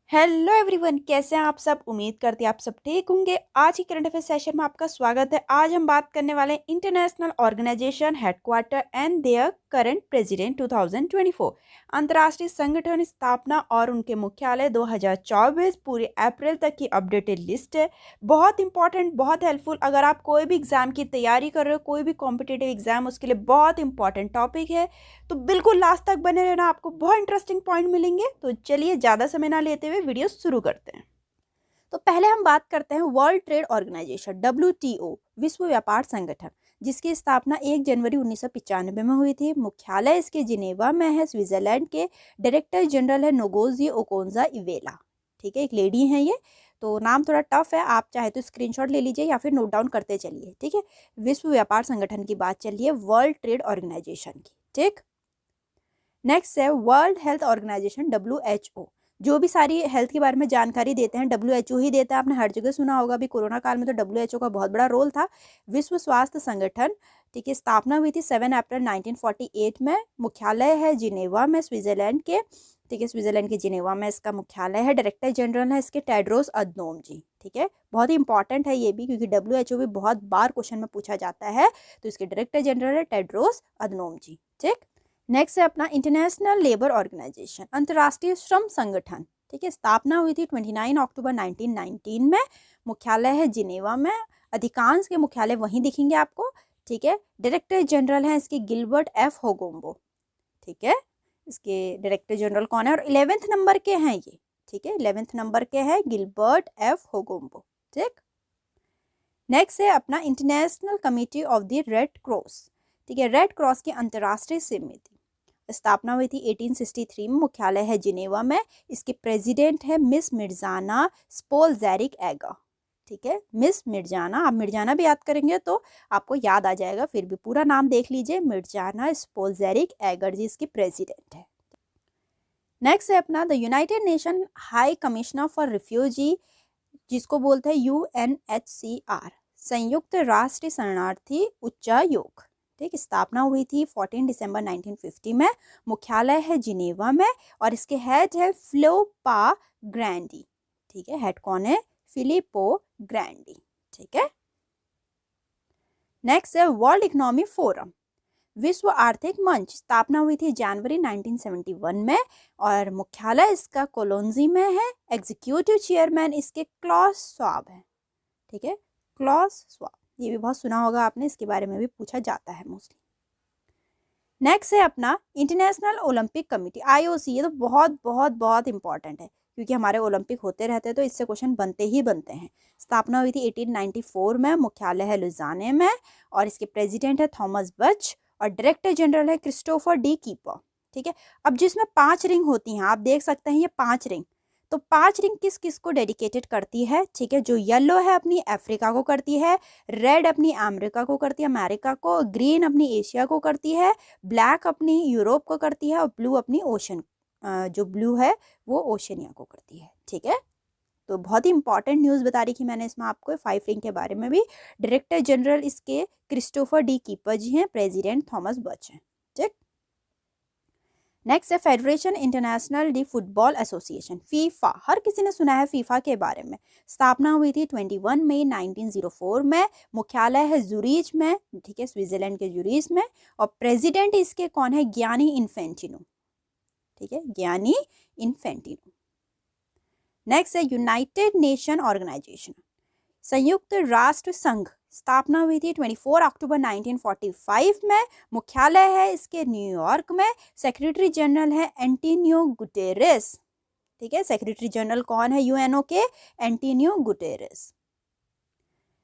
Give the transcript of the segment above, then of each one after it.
Hello everyone, कैसे हैं आप सब। उम्मीद करती हैं आप सब ठीक होंगे। आज की करंट अफेयर सेशन में आपका स्वागत है। आज हम बात करने वाले हैं international organisation headquarter and their current president 2024। अंतर्राष्ट्रीय संगठन स्थापना और उनके मुख्यालय 2024 पूरे अप्रैल तक की अपडेटेड लिस्ट है। बहुत इंपॉर्टेंट, बहुत हेल्पफुल। अगर आप कोई भी एग्जाम की तैयारी कर रहे हो, कोई भी कॉम्पिटेटिव एग्जाम, उसके लिए बहुत इंपॉर्टेंट टॉपिक है। तो बिल्कुल लास्ट तक बने रहना, आपको बहुत इंटरेस्टिंग पॉइंट मिलेंगे। तो चलिए ज़्यादा समय ना लेते हुए वीडियो शुरू करते हैं। तो पहले हम बात करते हैं वर्ल्ड ट्रेड ऑर्गेनाइजेशन WTO, विश्व व्यापार संगठन, जिसकी स्थापना 1 जनवरी 1995 में हुई थी। मुख्यालय इसके जिनेवा में है, स्विट्जरलैंड के। डायरेक्टर जनरल है नोगोजी ओकोंजा इवेला। ठीक है, एक लेडी हैं ये। तो नाम थोड़ा टफ है, आप चाहे तो स्क्रीनशॉट ले लीजिए या फिर नोट डाउन करते चलिए। ठीक है, विश्व व्यापार संगठन की बात चल रही है, वर्ल्ड ट्रेड ऑर्गेनाइजेशन की। ठीक, नेक्स्ट है वर्ल्ड हेल्थ ऑर्गेनाइजेशन WHO। जो भी सारी हेल्थ के बारे में जानकारी देते हैं WHO ही देता है। आपने हर जगह सुना होगा, अभी कोरोना काल में तो WHO का बहुत बड़ा रोल था। विश्व स्वास्थ्य संगठन, ठीक है, स्थापना हुई थी 7 अप्रैल 1948 में। मुख्यालय है जिनेवा में, स्विट्जरलैंड के। ठीक है, स्विट्जरलैंड के जिनेवा में इसका मुख्यालय है। डायरेक्टर जनरल है इसके टेड्रोस अधनोम जी। ठीक है, बहुत ही इंपॉर्टेंट है ये भी, क्योंकि WHO भी बहुत बार क्वेश्चन में पूछा जाता है। तो इसके डायरेक्टर जनरल है टेड्रोस अधनोम जी। ठीक, नेक्स्ट है अपना इंटरनेशनल लेबर ऑर्गेनाइजेशन, अंतर्राष्ट्रीय श्रम संगठन। ठीक है, स्थापना हुई थी 29 अक्टूबर 1919 में। मुख्यालय है जिनेवा में। अधिकांश के मुख्यालय वहीं दिखेंगे आपको। ठीक है, डायरेक्टर जनरल है इसके गिलबर्ट F होगोम्बो। ठीक है, इसके डायरेक्टर जनरल कौन है और 11वें नंबर के हैं ये। ठीक है, 11वें नंबर के हैं गिलबर्ट F होगोम्बो। ठीक, नेक्स्ट है अपना international committee of the red cross. ठीक है, रेड क्रॉस की अंतर्राष्ट्रीय समिति, स्थापना हुई थी 1863 में। मुख्यालय है जिनेवा में। इसके प्रेसिडेंट है मिस मिर्जाना स्पोलजैरिक एगा। ठीक है, मिस मिर्जाना, आप मिर्जाना भी याद करेंगे तो आपको याद आ जाएगा, फिर भी पूरा नाम देख लीजिए, मिर्जाना स्पोलजैरिक एगर जी इसकी प्रेसिडेंट है। नेक्स्ट है अपना the United nation high commissioner for refugee, जिसको बोलते हैं UNHCR, संयुक्त राष्ट्र शरणार्थी उच्चायोग। ठीक, स्थापना हुई थी 14 दिसंबर 1950 में। मुख्यालय है जिनेवा में और इसके हेड है फिलिप्पो ग्रैंडी। ठीक है, हेड कौन है? फिलिप्पो ग्रैंडी। ठीक है, नेक्स्ट है वर्ल्ड इकोनॉमी फोरम, विश्व आर्थिक मंच, स्थापना हुई थी जनवरी 1971 में और मुख्यालय इसका कोलोंजी में है। एग्जीक्यूटिव चेयरमैन इसके क्लॉस स्वाब है। ठीक है, क्लॉस स्वाब, ये भी बहुत सुना होगा आपने, इसके बारे में भी पूछा जाता है मोस्टली। नेक्स्ट है अपना इंटरनेशनल ओलंपिक कमेटी IOC। ये तो बहुत बहुत बहुत इंपॉर्टेंट है, क्योंकि हमारे ओलंपिक होते रहते हैं तो इससे क्वेश्चन बनते ही बनते हैं। स्थापना हुई थी 1894 में। मुख्यालय है लुजाने में और इसके प्रेसिडेंट है थॉमस बच और डायरेक्टर जनरल है क्रिस्टोफर डी कीपर। ठीक है, अब जिसमें 5 रिंग होती हैं, आप देख सकते हैं ये 5 रिंग। तो 5 रिंग किस किस को डेडिकेटेड करती है? ठीक है, जो येलो है अपनी अफ्रीका को करती है, रेड अपनी अमेरिका को करती है, अमेरिका को, ग्रीन अपनी एशिया को करती है, ब्लैक अपनी यूरोप को करती है और ब्लू अपनी ओशन, जो ब्लू है वो ओशनिया को करती है। ठीक है, तो बहुत ही इंपॉर्टेंट न्यूज़ बता रही थी मैंने इसमें आपको 5 रिंग के बारे में भी। डायरेक्टर जनरल इसके क्रिस्टोफर डी कीपर जी हैं, प्रेसिडेंट थॉमस बच हैं। ठीक, नेक्स्ट है federation international de football association, FIFA. हर किसी ने सुना है फीफा के बारे में। स्थापना हुई थी 21 मई 1904 में। मुख्यालय है जूरिच में। ठीक है, स्विट्जरलैंड के जूरिच में और प्रेसिडेंट इसके कौन है? Gianni Infantino. ठीक है, गियानी इन्फेंटिनो। नेक्स्ट है यूनाइटेड नेशन ऑर्गेनाइजेशन, संयुक्त राष्ट्र संघ। स्थापना हुई थी 24 अक्टूबर 1945 में। मुख्यालय है इसके न्यूयॉर्क में। सेक्रेटरी जनरल है एंटोनियो गुटेरेस। ठीक है, सेक्रेटरी जनरल कौन है UNO के? Antonio Guterres.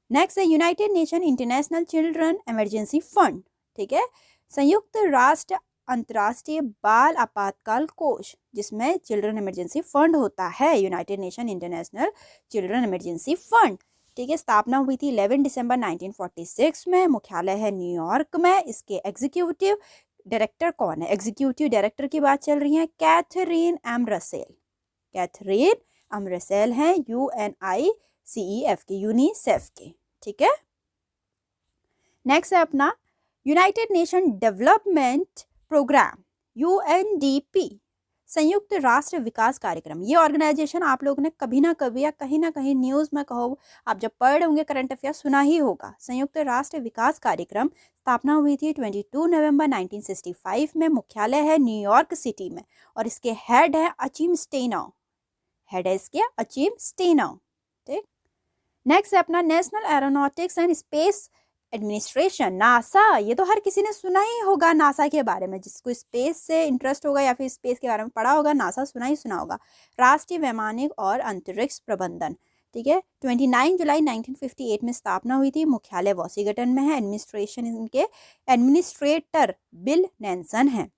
नेक्स्ट है United nation international children emergency fund. ठीक है, संयुक्त राष्ट्र अंतर्राष्ट्रीय बाल आपातकाल कोष, जिसमें चिल्ड्रन इमरजेंसी फंड होता है, United nation international children emergency fund. ठीक है, स्थापना हुई थी 11 दिसंबर 1946 में। मुख्यालय है न्यूयॉर्क में। इसके एग्जीक्यूटिव डायरेक्टर कौन है? एग्जीक्यूटिव डायरेक्टर की बात चल रही है, Catherine M Russell. Catherine M Russell हैं UNICEF के, यूनिसेफ के। ठीक है, नेक्स्ट है अपना United Nation Development Programme UNDP, संयुक्त राष्ट्र विकास कार्यक्रम, ये ऑर्गेनाइजेशन आप लोगों ने कभी ना कभी या कहीं ना कहीं न्यूज़ में कहो, आप जब पढ़ रहे होंगे करंट अफेयर सुना ही होगा। संयुक्त राष्ट्र विकास कार्यक्रम स्थापना हुई थी 22 नवंबर 1965 में। मुख्यालय है न्यूयॉर्क सिटी में और इसके हेड है अचीम स्टेनर। हेड है इसके अचीम स्टेनर। ठीक, नेक्स्ट है अपना national aeronautics and space administration, NASA. ये तो हर किसी ने सुना ही होगा नासा के बारे में, जिसको स्पेस से इंटरेस्ट होगा या फिर स्पेस के बारे में पढ़ा होगा, नासा सुना ही सुना होगा। राष्ट्रीय वैमानिक और अंतरिक्ष प्रबंधन, ठीक है। 29 जुलाई 1958 में स्थापना हुई थी। मुख्यालय वॉशिंगटन में है। एडमिनिस्ट्रेशन इनके एडमिनिस्ट्रेटर बिल नैल्सन है,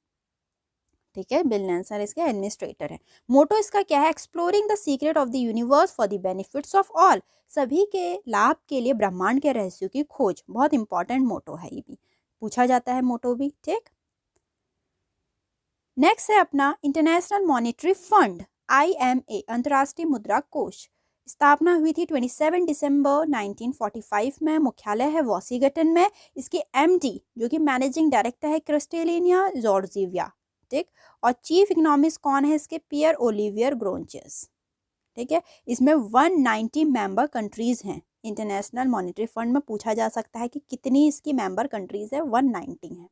ठीक है। बिल नैल्सन इसके एडमिनिस्ट्रेटर है। मोटो इसका क्या है? Exploring the secret of the universe for the benefits of all, सभी के लाभ के लिए ब्रह्मांड के रहस्यों की खोज। बहुत इंपॉर्टेंट मोटो है, ये भी पूछा जाता है मोटो भी, ठीक। नेक्स्ट है अपना इंटरनेशनल मॉनेटरी फंड, IMA, अंतर्राष्ट्रीय मुद्रा कोष। स्थापना हुई थी 27 दिसंबर 1945 में। मुख्यालय है वॉशिंगटन में। इसके MD जो कि मैनेजिंग डायरेक्टर है क्रिस्टेलिना जॉर्जिवा, ठीक। और चीफ इकोनॉमिस्ट कौन है इसके? पियर ओलिवियर ग्रोंचेस, ठीक है। इसमें 190 मेंबर कंट्रीज हैं। इंटरनेशनल मॉनेटरी फंड में पूछा जा सकता है कि कितनी इसकी मेंबर कंट्रीज है? 190 है।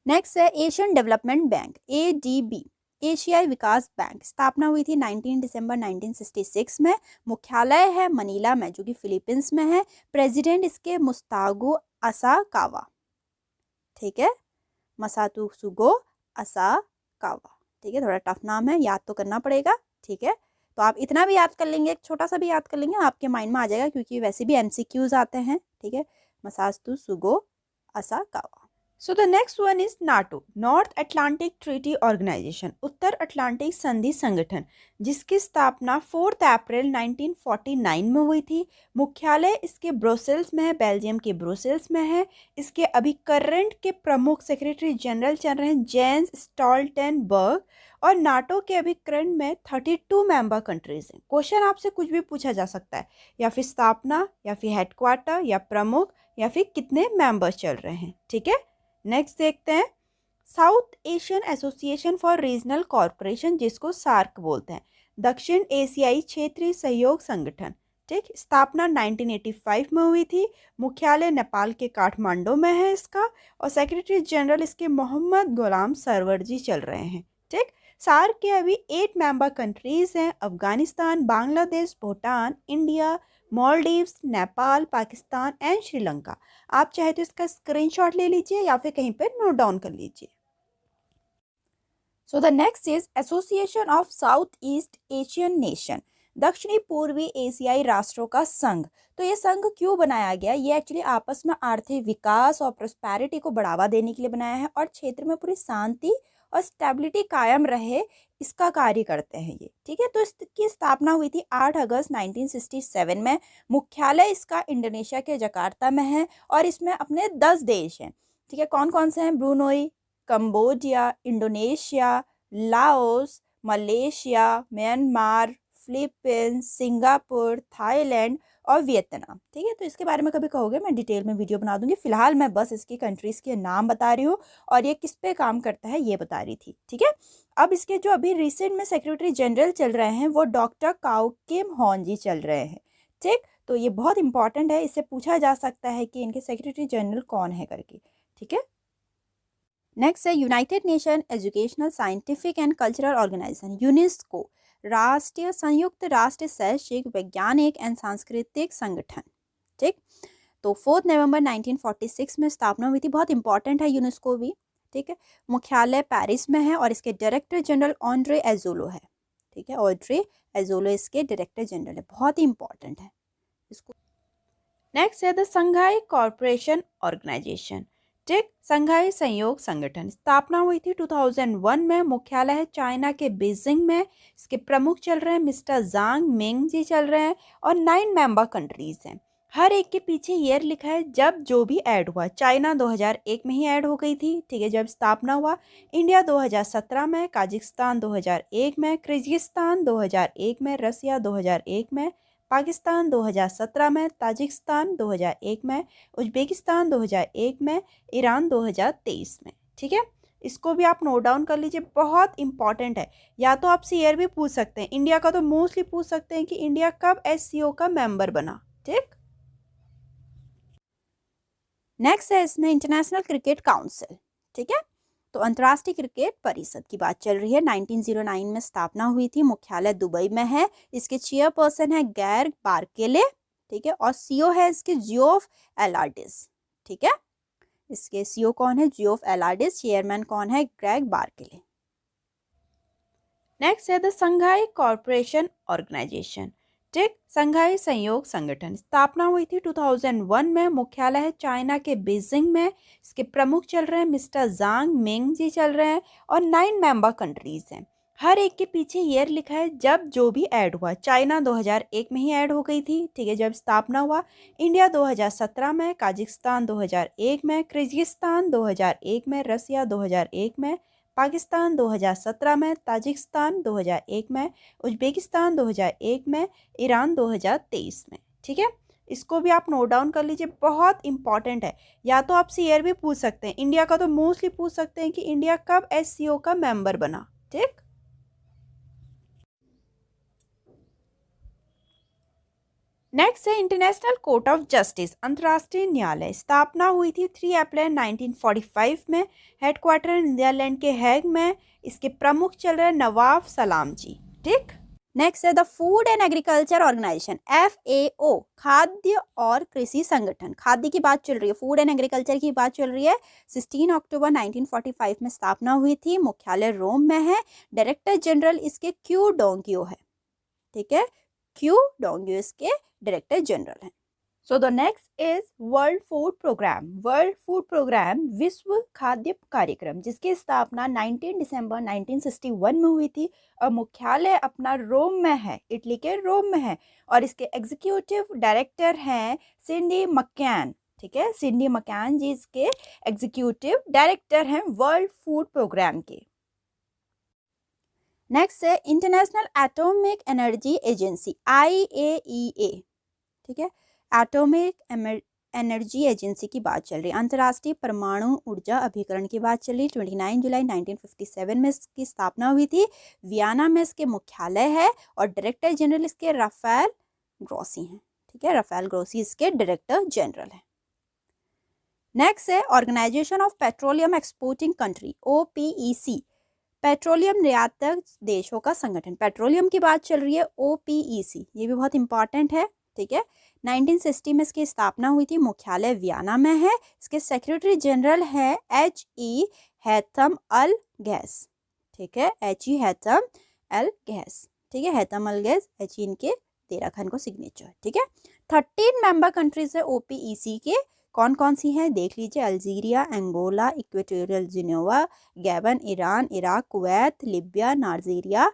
नेक्स्ट है एशियन डेवलपमेंट बैंक, ADB, एशियाई विकास बैंक। स्थापना हुई थी 19 दिसंबर 1966 में। मुख्यालय है मनीला में जो कि फिलीपींस में है। प्रेसिडेंट इसके मुस्तागो असाकावा, ठीक है। मसातुसुगो असाकावा, ठीक है। थोड़ा टफ नाम है, याद तो करना पड़ेगा, ठीक है। तो आप इतना भी याद कर लेंगे, एक छोटा सा भी याद कर लेंगे, आपके माइंड में आ जाएगा, क्योंकि वैसे भी MCQs आते हैं, ठीक है। Masatsugu Asakawa. So the next one is NATO, North Atlantic Treaty Organisation, उत्तर अटलांटिक संधि संगठन, जिसकी स्थापना 4 अप्रैल 1949 में हुई थी। मुख्यालय इसके ब्रुसेल्स में है, बेल्जियम के ब्रुसेल्स में है। इसके अभी करंट के प्रमुख सेक्रेटरी जनरल चल रहे हैं जेंस स्टोल्टेनबर्ग, और नाटो के अभी करंट में 32 मेंबर कंट्रीज हैं। क्वेश्चन आपसे कुछ भी पूछा जा सकता है, या फिर स्थापना, या फिर हेडक्वार्टर, या प्रमुख, या फिर कितने मेंबर्स चल रहे हैं, ठीक है। नेक्स्ट देखते हैं south Asian association for regional corporation, जिसको सार्क बोलते हैं, दक्षिण एशियाई क्षेत्रीय सहयोग संगठन, ठीक। स्थापना 1985 में हुई थी। मुख्यालय नेपाल के काठमांडू में है इसका, और सेक्रेटरी जनरल इसके मोहम्मद गुलाम सरवर जी चल रहे हैं, ठीक। सार्क के अभी 8 मेंबर कंट्रीज हैं, अफगानिस्तान, बांग्लादेश, भूटान, इंडिया, मालदीव्स, नेपाल, पाकिस्तान एंड श्रीलंका। आप चाहे तो इसका स्क्रीनशॉट ले लीजिए या फिर कहीं पर नोट डाउन कर लीजिए। सो the next is association of south east Asian nation, दक्षिणी पूर्वी एशियाई राष्ट्रों का संघ। तो ये संघ क्यों बनाया गया? ये एक्चुअली आपस में आर्थिक विकास और प्रोस्पेरिटी को बढ़ावा देने के लिए बनाया है, और क्षेत्र में पूरी शांति और स्टेबिलिटी कायम रहे, इसका कार्य करते हैं ये, ठीक है। तो इसकी स्थापना हुई थी 8 अगस्त 1967 में। मुख्यालय इसका इंडोनेशिया के जकार्ता में है, और इसमें अपने 10 देश हैं, ठीक है। कौन कौन से हैं? Brunei, Cambodia, Indonesia, Laos, Malaysia, Myanmar, Philippines, Singapore, Thailand और वियतनाम, ठीक है। तो इसके बारे में कभी कहोगे मैं डिटेल में वीडियो बना दूंगी, फिलहाल मैं बस इसकी कंट्रीज के नाम बता रही हूँ और ये किस पे काम करता है ये बता रही थी, ठीक है। अब इसके जो अभी रिसेंट में सेक्रेटरी जनरल चल रहे हैं वो डॉक्टर काउ किम हॉन जी चल रहे हैं, ठीक। तो ये बहुत इंपॉर्टेंट है, इससे पूछा जा सकता है कि इनके सेक्रेटरी जनरल कौन है करके, ठीक है। नेक्स्ट है United Nation Educational Scientific and Cultural Organisation, UNESCO, राष्ट्रीय संयुक्त राष्ट्र शैक्षिक वैज्ञानिक एंड सांस्कृतिक संगठन, ठीक। तो 4 नवंबर 1946 में स्थापना हुई थी। बहुत इंपॉर्टेंट है यूनेस्को भी, ठीक है। मुख्यालय पेरिस में है और इसके डायरेक्टर जनरल ऑड्रे एजोलो है, ठीक है। ऑड्रे एजोलो इसके डायरेक्टर जनरल है, बहुत ही इंपॉर्टेंट है इसको। नेक्स्ट है द संघाई कॉरपोरेशन ऑर्गेनाइजेशन, ठीक। संघाई सहयोग संगठन, स्थापना हुई थी 2001 में। मुख्यालय है चाइना के बीजिंग में। इसके प्रमुख चल रहे हैं मिस्टर जांग मिंग जी चल रहे हैं, और 9 मेंबर कंट्रीज हैं। हर एक के पीछे ईयर लिखा है जब जो भी ऐड हुआ। चाइना 2001 में ही ऐड हो गई थी, ठीक है, जब स्थापना हुआ। इंडिया 2017 में, काजाकिस्तान 2001 में, किर्गिस्तान 2001 में, रसिया 2001 में, पाकिस्तान 2017 में, ताजिकिस्तान 2001 में, उज्बेकिस्तान 2001 में, ईरान 2023 में, ठीक है। इसको भी आप नोट डाउन कर लीजिए, बहुत इंपॉर्टेंट है। या तो आप ईयर भी पूछ सकते हैं, इंडिया का तो मोस्टली पूछ सकते हैं कि इंडिया कब एससीओ का मेंबर बना। ठीक, नेक्स्ट है इसमें इंटरनेशनल क्रिकेट काउंसिल। ठीक है, तो अंतर्राष्ट्रीय क्रिकेट परिषद की बात चल रही है। 1909 में स्थापना हुई थी, मुख्यालय दुबई में है। इसके चेयरपर्सन है गैर बार्केले। ठीक है, और सीओ है इसके जियोफ एलार्डिस। ठीक है, इसके सीओ कौन है? जियोफ एलार्डिस। चेयरमैन कौन है? ग्रेग बार्केले। नेक्स्ट है द संघाई कॉर्पोरेशन ऑर्गेनाइजेशन। ठीक, संघाई सहयोग संगठन स्थापना हुई थी 2001 में। मुख्यालय है चाइना के बीजिंग में। इसके प्रमुख चल रहे हैं मिस्टर जांग मिंग जी चल रहे हैं, और 9 मेंबर कंट्रीज हैं। हर एक के पीछे ईयर लिखा है जब जो भी ऐड हुआ। चाइना 2001 में ही ऐड हो गई थी, ठीक है, जब स्थापना हुआ। इंडिया 2017 में, काजाकिस्तान 2001 में, किर्गिस्तान 2001 में, रसिया 2001 में, पाकिस्तान 2017 में, ताजिकिस्तान 2001 में, उज्बेकिस्तान 2001 में, ईरान 2023 में। ठीक है, इसको भी आप नोट डाउन कर लीजिए, बहुत इंपॉर्टेंट है। या तो आपसे ईयर भी पूछ सकते हैं, इंडिया का तो मोस्टली पूछ सकते हैं कि इंडिया कब एससीओ का मेंबर बना। ठीक, नेक्स्ट है इंटरनेशनल कोर्ट ऑफ जस्टिस, अंतर्राष्ट्रीय न्यायालय। स्थापना हुई थी 3 अप्रैल 1945 में। हेडक्वार्टर नीदरलैंड के हैग में। इसके प्रमुख चल रहे नवाब सलाम जी। ठीक, नेक्स्ट है the Food and Agriculture Organisation, FAO, खाद्य और कृषि संगठन। खाद्य की बात चल रही है, फूड एंड एग्रीकल्चर की बात चल रही है। 16 अक्टूबर 1945 में स्थापना हुई थी। मुख्यालय रोम में है। डायरेक्टर जनरल इसके क्यू डोंगियो है। ठीक है, क्यू डोंगियो इसके डायरेक्टर जनरल हैं। So the next is World Food Programme. World Food Programme विश्व खाद्य कार्यक्रम, जिसकी स्थापना 19 दिसंबर 1961 में हुई थी, और मुख्यालय अपना रोम में है, इटली के रोम में है। और इसके एग्जीक्यूटिव डायरेक्टर हैं सिंडी मक्कैन। ठीक है, सिंडी मक्कैन जी इसके एग्जीक्यूटिव डायरेक्टर हैं वर्ल्ड फूड प्रोग्राम के। नेक्स्ट है international atomic energy agency, IAEA। ठीक है, एटॉमिक एनर्जी एजेंसी की बात चल रही है। अंतर्राष्ट्रीय परमाणु ऊर्जा अभिकरण की बात चल रही है। 29 जुलाई 1957 में इसकी स्थापना हुई थी। वियना में इसके मुख्यालय है, और डायरेक्टर जनरल इसके राफेल ग्रोसी हैं। ठीक है, राफेल ग्रोसी इसके डायरेक्टर जनरल है। नेक्स्ट है organisation of Petroleum Exporting Country, OPEC, petroleum निर्यातक देशों का संगठन। पेट्रोलियम की बात चल रही है, OPEC, ये भी बहुत इंपॉर्टेंट है। ठीक है, 1960 में इसकी स्थापना हुई थी। मुख्यालय वियना में है। इसके सेक्रेटरी जनरल है HE हैथम अल गैस। ठीक है, HE हैथम अल गैस। ठीक है, हैथम अल गैस, HE इनके 13 खान को सिग्नेचर। ठीक है, 13 मेंबर कंट्रीज है OPEC के। कौन कौन सी हैं देख लीजिए, Algeria, Angola, Equatorial Guinea, Gabon, Iran, Iraq, Kuwait, Libya, Nigeria,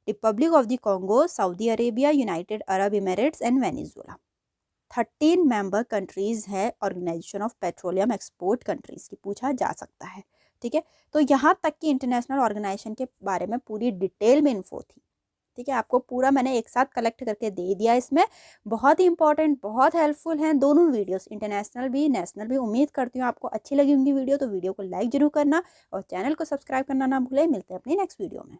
Republic of the Congo, Saudi Arabia, United Arab Emirates and Venezuela. 13 member countries है organisation of petroleum export countries की, पूछा जा सकता है। ठीक है, तो यहाँ तक की इंटरनेशनल ऑर्गेनाइजेशन के बारे में पूरी डिटेल में इन्फो थी। ठीक है, आपको पूरा मैंने एक साथ कलेक्ट करके दे दिया। इसमें बहुत ही इंपॉर्टेंट, बहुत हेल्पफुल हैं दोनों वीडियोस, इंटरनेशनल भी नेशनल भी। उम्मीद करती हूँ आपको अच्छी लगी होंगी वीडियो, तो वीडियो को लाइक जरूर करना और चैनल को सब्सक्राइब करना ना भूलें। मिलते हैं अपनी नेक्स्ट वीडियो में।